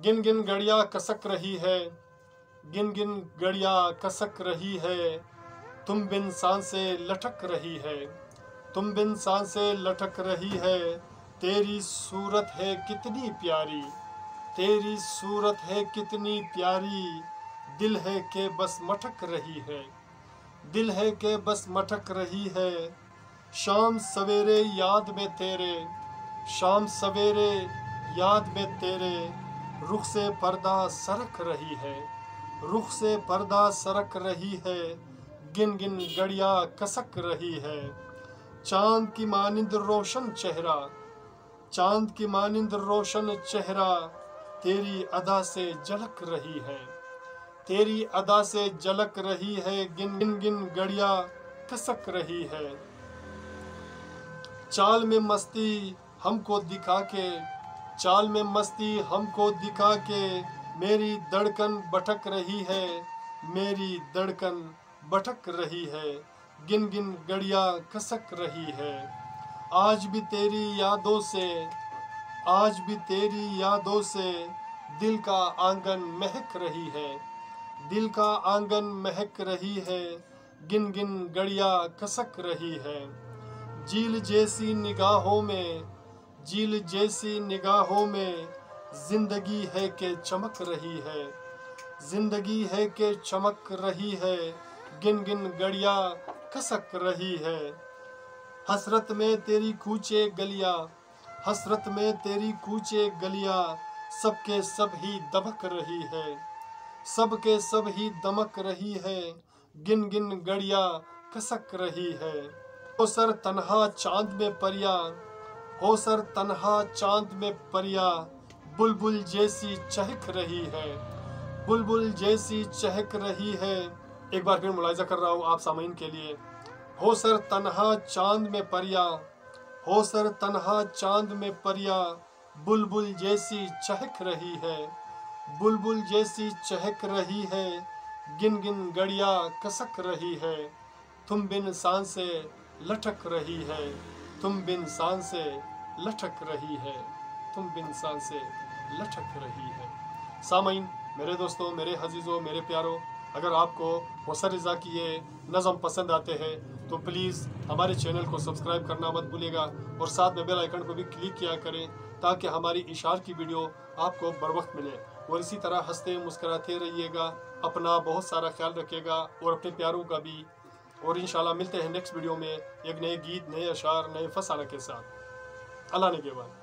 गिन गिन घड़ियां कसक रही है, गिन गिन घड़ियां कसक रही है, तुम बिन सांसें लटक रही है, तुम बिन सांसें लटक रही है। तेरी सूरत है कितनी प्यारी, तेरी सूरत है कितनी प्यारी, दिल है के बस मटक रही है, दिल है के बस मटक रही है। शाम सवेरे याद में तेरे, शाम सवेरे याद में तेरे, रुख से पर्दा सरक रही है, रुख से पर्दा सरक रही है, गिन गिन घड़ियां कसक रही है। चांद की मानिंद रोशन चेहरा, चांद की मानिंद रोशन चेहरा, तेरी अदा से झलक रही है, तेरी अदा से झलक रही है, गिन गिन गिन घड़ियां कसक रही है। चाल में मस्ती हमको दिखा के, चाल में मस्ती हमको दिखा के, मेरी धड़कन भटक रही है, मेरी धड़कन भटक रही है, गिन गिन घड़ियां कसक रही है। आज भी तेरी यादों से, आज भी तेरी यादों से, दिल का आंगन महक रही है, दिल का आंगन महक रही है, गिन गिन घड़ियां कसक रही है। झील जैसी निगाहों में, झील जैसी निगाहों में, जिंदगी है के चमक रही है, जिंदगी है के चमक रही है, गिन गिन घड़ियां कसक रही है। हसरत में तेरी कूचे गलियां, हसरत में तेरी कूचे गलियां, सबके सब ही दमक रही है, सबके सब ही दमक रही है, गिन गिन घड़ियां कसक रही है। हो सर तन्हा चांद में परिया, हो सर तन्हा चांद में परिया, बुलबुल जैसी चहक रही है, बुलबुल जैसी चहक रही है। एक बार फिर मुलाहिजा कर रहा हूँ आप सामीन के लिए। हो सर तन्हा चांद में परिया, हो सर तन्हा चांद में परिया, बुलबुल जैसी चहक रही है, बुलबुल जैसी चहक रही है, गिन गिन घड़ियां कसक रही है, तुम बिन सांसें लटक रही है, तुम बिन सांसें लटक रही है, तुम बिन सांसें लटक रही है। सामीन, मेरे दोस्तों, मेरे अजीज़ों, मेरे प्यारों, अगर आपको होसर रिज़ा की ये नज़म पसंद आते हैं तो प्लीज़ हमारे चैनल को सब्सक्राइब करना मत भूलिएगा और साथ में बेल आइकन को भी क्लिक किया करें ताकि हमारी इशार की वीडियो आपको बर वक्त मिले। और इसी तरह हंसते मुस्कराते रहिएगा, अपना बहुत सारा ख्याल रखिएगा और अपने प्यारों का भी। और इंशाल्लाह मिलते हैं नेक्स्ट वीडियो में एक नए गीत, नए अशार, नए फसाना के साथ। अल्लाह ने के बाद।